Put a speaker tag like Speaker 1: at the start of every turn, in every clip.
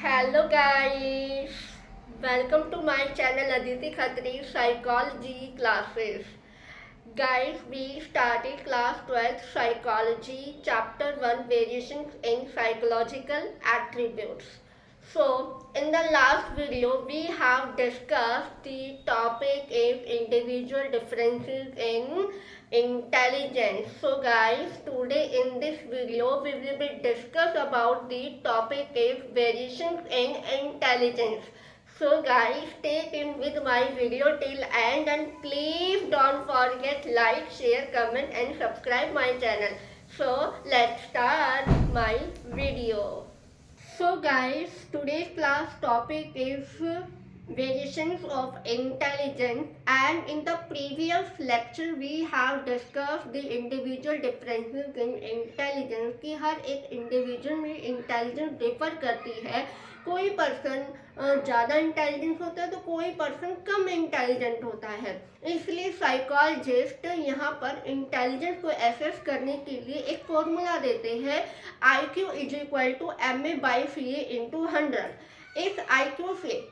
Speaker 1: Hello guys, welcome to my channel Aditi Khatri Psychology Classes. Guys, we started class 12th Psychology Chapter 1 Variations in Psychological Attributes. So, in the last video, we have discussed the topic is individual differences in intelligence. So guys, today in this video, we will be discuss about the topic is variations in intelligence. So guys, stay tuned with my video till end and please don't forget like, share, comment and subscribe my channel. So let's start my video. So guys, today's class topic is variations of intelligence, and in the previous lecture we have discussed the individual differences in intelligence कि हर एक individual में intelligence differ करती है. कोई person ज़्यादा intelligent होता है तो कोई पर्सन कम इंटेलिजेंट होता है. इसलिए साइकोलॉजिस्ट यहाँ पर इंटेलिजेंस को एसेस करने के लिए एक फॉर्मूला देते हैं IQ is equal to MA/CA/100. इस IQ से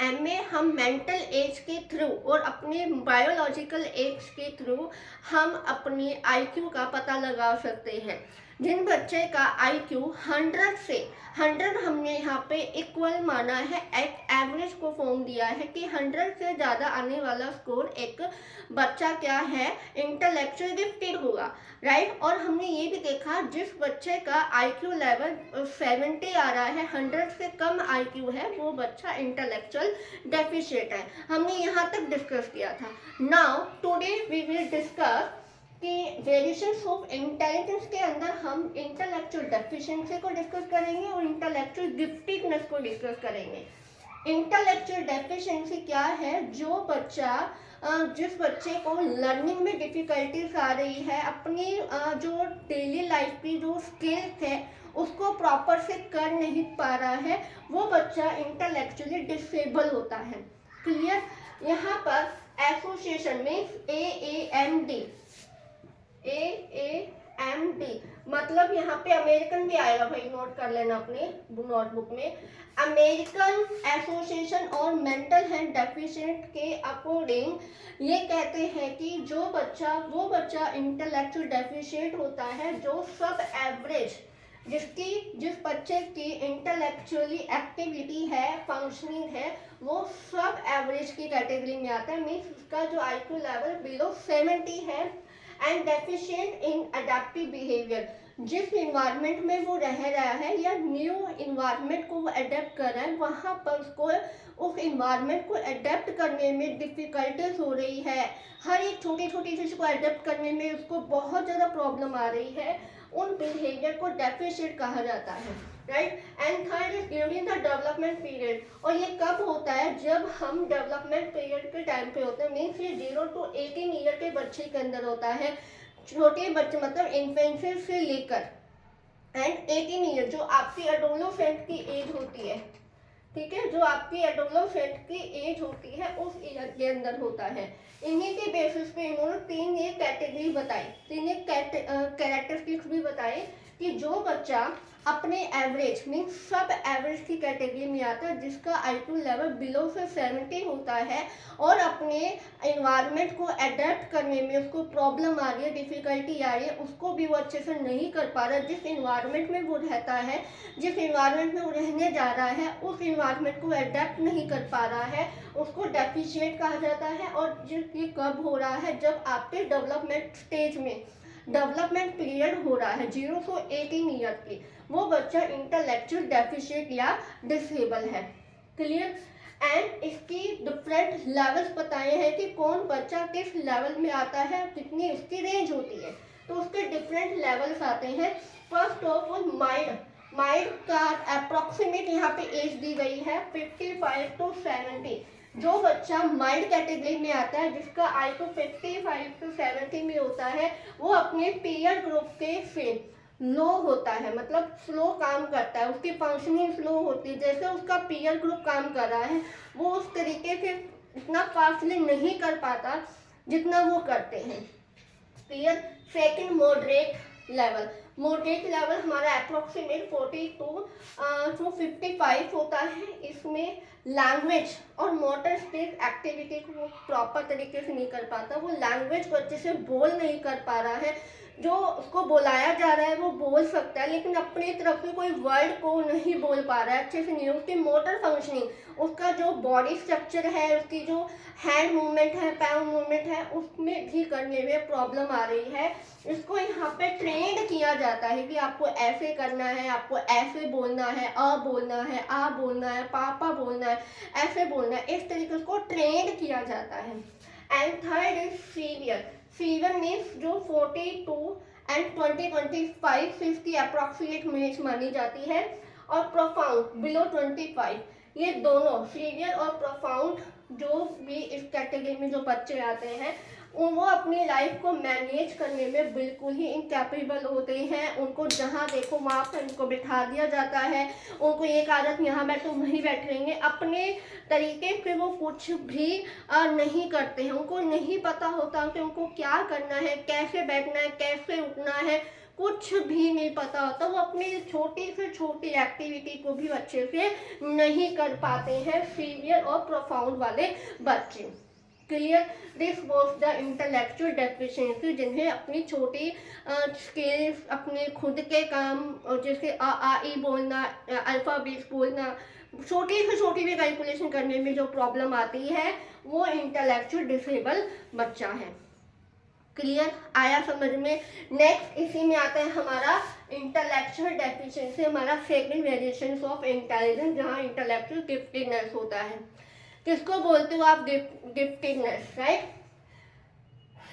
Speaker 1: MA हम मेंटल एज के थ्रू और अपने बायोलॉजिकल एज के थ्रू हम अपनी IQ का पता लगा सकते हैं. जिन बच्चे का IQ 100 से 100 हमने यहाँ पे इक्वल माना है, एक एवरेज को फॉर्म दिया है कि 100 से ज़्यादा आने वाला स्कोर एक बच्चा क्या है, इंटेलेक्चुअल गिफ्टेड होगा, राइट. और हमने ये भी देखा जिस बच्चे का IQ लेवल 70 आ रहा है, 100 से कम IQ है, वो बच्चा इंटेलेक्चुअल डेफिशिएंट है. हमने यहाँ तक डिस्कस किया था. Now today we will discuss कि वेरिएशंस ऑफ इंटेलिजेंस के अंदर हम इंटेलेक्चुअल डेफिशिएंसी को डिस्कस करेंगे और इंटेलेक्चुअल गिफ्टेडनेस को डिस्कस करेंगे. इंटेलेक्चुअल डेफिशिएंसी क्या है? जो बच्चा जिस बच्चे को लर्निंग में डिफिकल्टीज आ रही है, अपनी जो डेली लाइफ की जो स्किल्स है उसको प्रॉपर से कर नहीं पा रहा है, वो बच्चा इंटेलेक्चुअली डिसेबल होता है. क्लियर? यहाँ पर एसोसिएशन में AAMD मतलब यहाँ पे अमेरिकन भी आएगा भाई, नोट कर लेना अपने नोटबुक में. अमेरिकन एसोसिएशन और मेंटल हेल्थ डेफिशिएंट के अकॉर्डिंग ये कहते हैं कि वो बच्चा इंटेलेक्चुअल डेफिशिएंट होता है जो सब एवरेज, जिस बच्चे की इंटेलेक्चुअली एक्टिविटी है, फंक्शनिंग है, वो सब एवरेज की कैटेगरी में आता है. मीन्स उसका जो IQ लेवल बिलो 70 है. And deficient in adaptive behaviour, जिस इन्वायरमेंट में वो रह रहा है या न्यू इन्वायरमेंट को वो अडेप्ट कर रहा है, वहाँ पर उसको उस इन्वायरमेंट को अडेप्ट करने में डिफ़िकल्टीज हो रही है. हर एक छोटी छोटी चीज़ को अडेप्ट करने में उसको बहुत ज़्यादा प्रॉब्लम आ रही है. उन बिहेवियर को डेफिशिएंट कहा जाता है, right. And third is during the development period. और ये कब होता है? जब हम डेवलपमेंट पीरियड के टाइम पे होते हैं. मीन्स ये 0 to 18 ईयर के बच्चे के अंदर होता है. छोटे बच्चे मतलब इन्फेंसी से लेकर एंड 18 ईयर जो आपकी एडोलेसेंट की एज होती है, ठीक है, जो आपकी एडोलेसेंट की एज होती है उस ईयर के अंदर होता है. इन्हीं के बेसिस पे इन्होंने 3 ये कैटेगरी बताई, 3 एक कैरेक्टरिस्टिक्स भी बताए कि जो बच्चा अपने एवरेज मीन्स सब एवरेज की कैटेगरी में आता है, जिसका IQ लेवल बिलो से 70 होता है और अपने इन्वायरमेंट को अडेप्ट करने में उसको प्रॉब्लम आ रही है, डिफ़िकल्टी आ रही है, उसको भी वो अच्छे से नहीं कर पा रहा. जिस इन्वायरमेंट में वो रहता है, जिस इन्वायरमेंट में वो रहने जा रहा है, उस इन्वायरमेंट को अडेप्ट नहीं कर पा रहा है, उसको डेफिशिएंट कहा जाता है. और ये कब हो रहा है? जब आपके डेवलपमेंट स्टेज में डेवलपमेंट पीरियड हो रहा है 0 से 18 ईयर की, वो बच्चा इंटेलेक्चुअल डेफिशिएंट या डिसेबल है. क्लियर? एंड इसकी डिफरेंट लेवल्स बताए हैं कि कौन बच्चा किस लेवल में आता है, कितनी उसकी रेंज होती है. तो उसके डिफरेंट लेवल्स आते हैं. फर्स्ट ऑफ ऑल माइल्ड का अप्रॉक्सीमेट यहाँ पे एज दी गई है 55 to 70. जो बच्चा माइल्ड कैटेगरी में आता है, जिसका IQ 55 to 70 में होता है, वो अपने पीयर ग्रुप के से लो होता है, मतलब स्लो काम करता है, उसकी फंक्शनिंग स्लो होती है. जैसे उसका पीयर ग्रुप काम कर रहा है, वो उस तरीके से इतना फास्टली नहीं कर पाता जितना वो करते हैं. Peer second moderate level, moderate level हमारा अप्रोक्सीमेट 42 टू 55 होता है। इसमें लैंग्वेज और मोटर स्किल एक्टिविटी को वो प्रॉपर तरीके से नहीं कर पाता, वो लैंग्वेज को अच्छे से बोल नहीं कर पा रहा है। जो उसको बुलाया जा रहा है वो बोल सकता है, लेकिन अपनी तरफ से कोई वर्ड को नहीं बोल पा रहा है अच्छे से नहीं। उसकी मोटर फंक्शनिंग, उसका जो बॉडी स्ट्रक्चर है, उसकी जो हैंड मूवमेंट है, पैर मूवमेंट है, उसमें भी करने में प्रॉब्लम आ रही है। इसको यहाँ पे ट्रेंड किया जाता है कि आपको ऐसे करना है, आपको ऐसे बोलना है, अ बोलना है, आ बोलना है, पापा बोलना है, ऐसे बोलना है, इस तरीके से उसको ट्रेंड किया जाता है। And third is severe. Severe means जो 42 एंड 20-25 इसकी अप्रॉक्सीमेट मेज मानी जाती है, और प्रोफाउंड बिलो 25। ये दोनों सीवियर और प्रोफाउंड जो भी इस कैटेगरी में जो बच्चे आते हैं वो अपनी लाइफ को मैनेज करने में बिल्कुल ही इनकैपेबल होते हैं। उनको जहाँ देखो वहाँ पर उनको बिठा दिया जाता है, उनको एक आदत यहाँ बैठो वहीं बैठ रहेंगे, अपने तरीके से वो कुछ भी नहीं करते हैं। उनको नहीं पता होता कि उनको क्या करना है, कैसे बैठना है, कैसे उठना है, कुछ भी नहीं पता होता। वो अपनी छोटी से छोटी एक्टिविटी को भी अच्छे से नहीं कर पाते हैं सीवियर और प्रोफाउंड वाले बच्चे। Clear? This was the intellectual deficiency, जिन्हें अपनी छोटी स्किल्स, अपने खुद के काम जैसे आ ई बोलना, अल्फ़ाबेट्स बोलना, छोटी से छोटी भी कैलकुलेशन करने में जो प्रॉब्लम आती है वो इंटेलेक्चुअल डिसेबल बच्चा है। क्लियर? आया समझ में? नेक्स्ट इसी में आता है हमारा इंटेलेक्चुअल डेफिशिएंसी, हमारा सेकंड वेरिएशन ऑफ इंटेलिजेंस, जहाँ इंटेलेक्चुअल गिफ्टेडनेस होता है। किसको बोलते हो आप? Giftedness, right?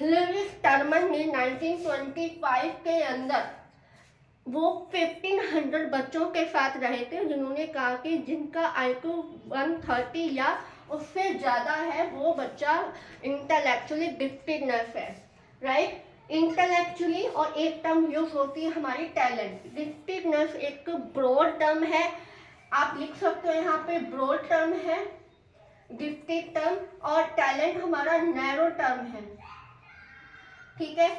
Speaker 1: लुईस टर्मन ने 1925 के अंदर वो 1500 बच्चों के साथ रहे थे, जिन्होंने कहा कि जिनका IQ 130 या उससे ज़्यादा है वो बच्चा इंटेलेक्चुअली गिफ्टेडनेस है, राइट? इंटेलेक्चुअली और एक टर्म यूज होती है हमारी टैलेंट। गिफ्टेडनेस एक ब्रॉड टर्म है, आप लिख सकते हो यहाँ पे ब्रॉड टर्म है गिफ्टेड टर्म, और टैलेंट हमारा नैरो टर्म है। ठीक है?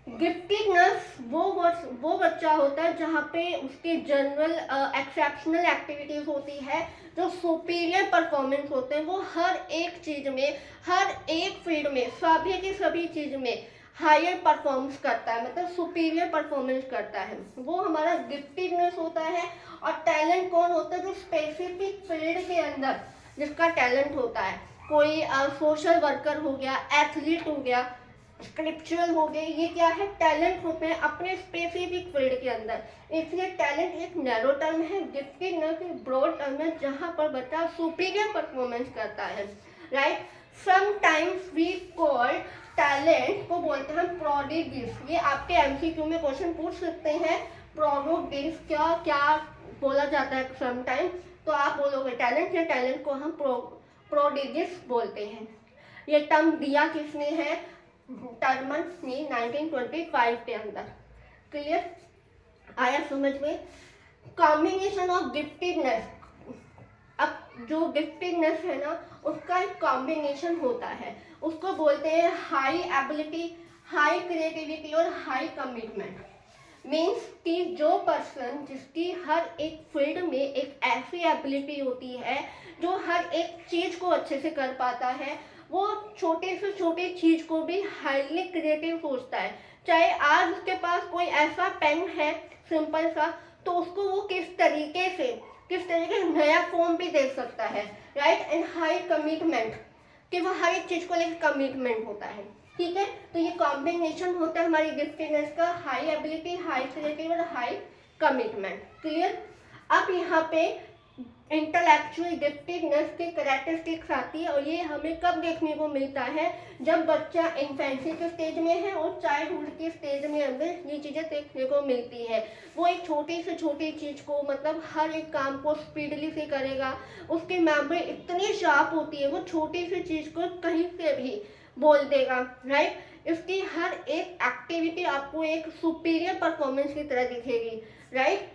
Speaker 1: गिफ्टेडनेस वो बच्चा होता है जहाँ पे उसके जनरल एक्सेप्शनल एक्टिविटीज होती है, जो सुपीरियर परफॉर्मेंस होते हैं, वो हर एक चीज में, हर एक फील्ड में, सभी की सभी चीज में हायर परफॉर्मेंस करता है, मतलब सुपीरियर परफॉर्मेंस करता है, वो हमारा गिफ्टेडनेस होता है। और टैलेंट कौन होता है? जो स्पेसिफिक फील्ड के अंदर जिसका टैलेंट होता है, कोई सोशल वर्कर हो गया, एथलीट हो गया, स्क्रिप्चुअल हो गए, ये क्या है? टैलेंट होते हैं अपने स्पेसिफिक फील्ड के अंदर। इसलिए टैलेंट एक नैरो टर्म है, गिफ्टेडनेस एक ब्रॉड टर्म है, जहाँ पर बच्चा सुपीरियर परफॉर्मेंस करता है, right? Sometimes we call talent को बोलते हैं प्रोडिजीज। ये आपके MCQ में क्वेश्चन पूछ सकते हैं, प्रोडिजीज क्या क्या बोला जाता है समटाइम, तो आप बोलोगे टैलेंट, या टैलेंट को हम प्रोडिजीज बोलते हैं। ये टर्म दिया किसने है? टर्मन ने 1925 के अंदर। क्लियर? आया समझ में? कॉम्बिनेशन ऑफ गिफ्टेडनेस, अब जो गिफ्टेडनेस है ना उसका एक कॉम्बिनेशन होता है, उसको बोलते हैं हाई एबिलिटी, हाई क्रिएटिविटी और हाई कमिटमेंट। मीन्स कि जो पर्सन जिसकी हर एक फील्ड में एक ऐसी एबिलिटी होती है, जो हर एक चीज को अच्छे से कर पाता है, वो छोटे से छोटी चीज को भी हाईली क्रिएटिव सोचता है। चाहे आज उसके पास कोई ऐसा पेन है सिंपल सा, तो उसको वो किस तरीके से नया फॉर्म भी दे सकता है, राइट? एंड हाई कमिटमेंट, कि वो हर एक चीज को लेकर कमिटमेंट होता है। ठीक है? तो ये कॉम्बिनेशन होता है हमारी गिफ्टेडनेस का, हाई एबिलिटी, हाई क्रिएटिव और हाई कमिटमेंट। क्लियर? अब यहाँ पे इंटेलेक्चुअल गिफ्टेडनेस की कैरेक्टरिस्टिक्स आती है, और ये हमें कब देखने को मिलता है? जब बच्चा इन्फेंसी के स्टेज में है और चाइल्डहुड के स्टेज में अंदर ये चीज़ें देखने को मिलती है। वो एक छोटी से छोटी चीज़ को, मतलब हर एक काम को स्पीडली से करेगा, उसकी मेमोरी इतनी शार्प होती है, वो छोटी सी चीज़ को कहीं से भी बोल देगा, राइट? इसकी हर एक एक्टिविटी आपको एक सुपीरियर परफॉर्मेंस की तरह दिखेगी, राइट?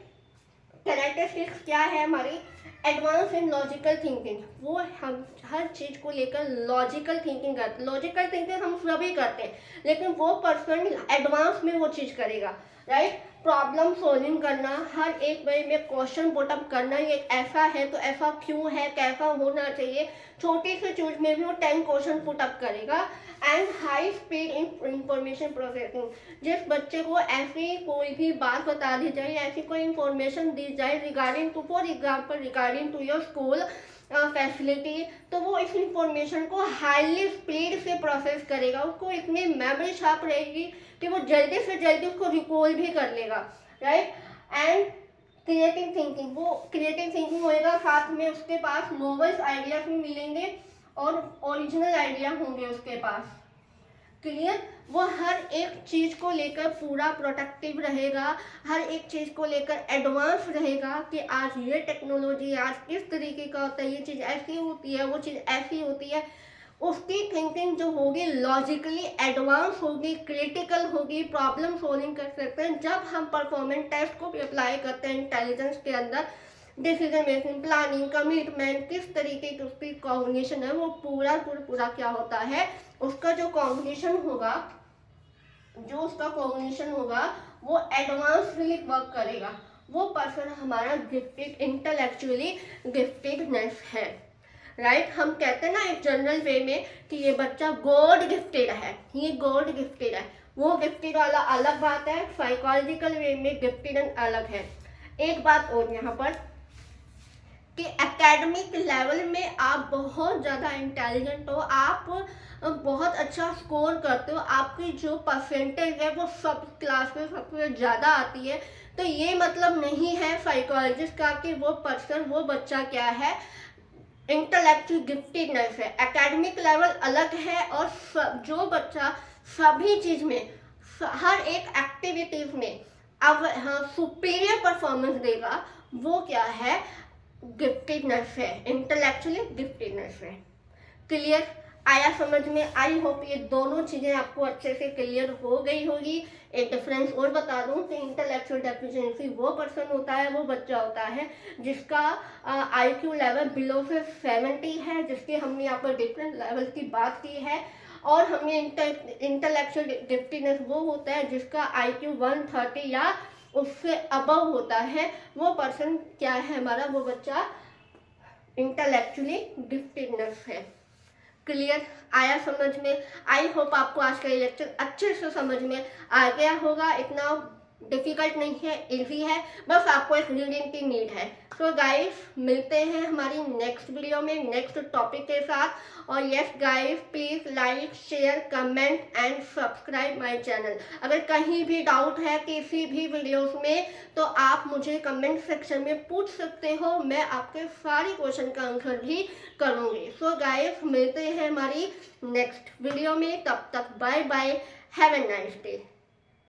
Speaker 1: कैरेक्टरिस्टिक्स क्या है हमारी? एडवांस इन लॉजिकल थिंकिंग, वो हम हर चीज़ को लेकर लॉजिकल थिंकिंग करते, लॉजिकल थिंकिंग हम सभी करते हैं, लेकिन वो पर्सन एडवांस में वो चीज़ करेगा, राइट। प्रॉब्लम सॉल्विंग करना, हर एक वे में क्वेश्चन पुटअप करना, ये ऐसा है तो ऐसा क्यों है, कैसा होना चाहिए, छोटी सी चीज में भी वो 10 क्वेश्चन पुटअप करेगा। And high speed in information processing, जिस बच्चे को ऐसी कोई भी बात बता दी जाए, ऐसी कोई इंफॉर्मेशन दी जाए regarding to, for example regarding to your school facility, तो वो इस इंफॉर्मेशन को हाईली स्पीड से प्रोसेस करेगा, उसको इतनी मेमोरी शार्प रहेगी कि वो जल्दी से जल्दी उसको रिकॉल भी कर लेगा, राइट। एंड क्रिएटिव थिंकिंग, वो क्रिएटिव थिंकिंग होएगा, साथ में उसके पास नोवेल्स आइडियाज भी मिलेंगे और ओरिजिनल आइडिया होंगे उसके पास, क्लियर। वो हर एक चीज़ को लेकर पूरा प्रोटेक्टिव रहेगा, हर एक चीज़ को लेकर एडवांस रहेगा कि आज ये टेक्नोलॉजी आज इस तरीके का होता है, ये चीज़ ऐसी होती है, वो चीज़ ऐसी होती है। उसकी थिंकिंग जो होगी लॉजिकली एडवांस होगी, क्रिटिकल होगी, प्रॉब्लम सॉल्विंग कर सकते हैं। जब हम परफॉर्मेंस टेस्ट को भी अप्लाई करते हैं इंटेलिजेंस के अंदर, डिसीजन मेकिंग, प्लानिंग, कमिटमेंट, किस तरीके की उसकी कॉम्बिनेशन है, वो पूरा क्या होता है, उसका जो कॉम्बिनेशन होगा, वो एडवांसली वर्क करेगा। वो पर्सन हमारा गिफ्टेड, इंटेलेक्चुअली गिफ्टेडनेस है, राइट। हम कहते हैं ना एक जनरल वे में कि ये बच्चा गॉड गिफ्टेड है, ये गॉड गिफ्टेड है। वो गिफ्टेड वाला अलग बात है, साइकोलॉजिकल वे में गिफ्टेड अलग है। एक बात और यहाँ पर कि एकेडमिक लेवल में आप बहुत ज़्यादा इंटेलिजेंट हो, आप बहुत अच्छा स्कोर करते हो, आपकी जो परसेंटेज है वो सब क्लास में सबसे ज़्यादा आती है, तो ये मतलब नहीं है साइकोलॉजिस्ट का कि वो पर्सन, वो बच्चा क्या है, इंटेलेक्चुअल गिफ्टेडनेस है। एकेडमिक लेवल अलग है, और जो बच्चा सभी चीज़ में, हर एक एक्टिविटीज में अब सुपीरियर परफॉर्मेंस देगा, वो क्या है, गिफ्टेडनेस है, इंटेलेक्चुअली गिफ्टेडनेस है। क्लियर आया समझ में? आई होप ये दोनों चीज़ें आपको अच्छे से क्लियर हो गई होगी। एक डिफरेंस और बता दूं कि इंटेलेक्चुअल डेफिशिएंसी वो पर्सन होता है, वो बच्चा होता है जिसका IQ लेवल बिलो से 70 है, जिसके हमने यहाँ पर डिफरेंट लेवल की बात की है। और हमने इंटेलेक्चुअल गिफ्टेडनेस वो होता है जिसका IQ 130 या उससे अबव होता है, वो पर्सन क्या है हमारा, वो बच्चा इंटेलेक्चुअली गिफ्टेडनेस है। क्लियर आया समझ में? आई होप आपको आज का लेक्चर अच्छे से समझ में आ गया होगा। इतना डिफिकल्ट नहीं है, इजी है, बस आपको एक रीडिंग की नीड है। सो गाइस, मिलते हैं हमारी नेक्स्ट वीडियो में नेक्स्ट टॉपिक के साथ। और yes guys, please like, share, comment and subscribe my channel. अगर कहीं भी डाउट है किसी भी वीडियोस में, तो आप मुझे कमेंट सेक्शन में पूछ सकते हो, मैं आपके सारी क्वेश्चन का आंसर भी करूँगी। सो गाइस, मिलते हैं हमारी नेक्स्ट वीडियो में, तब तक bye bye, have a nice day.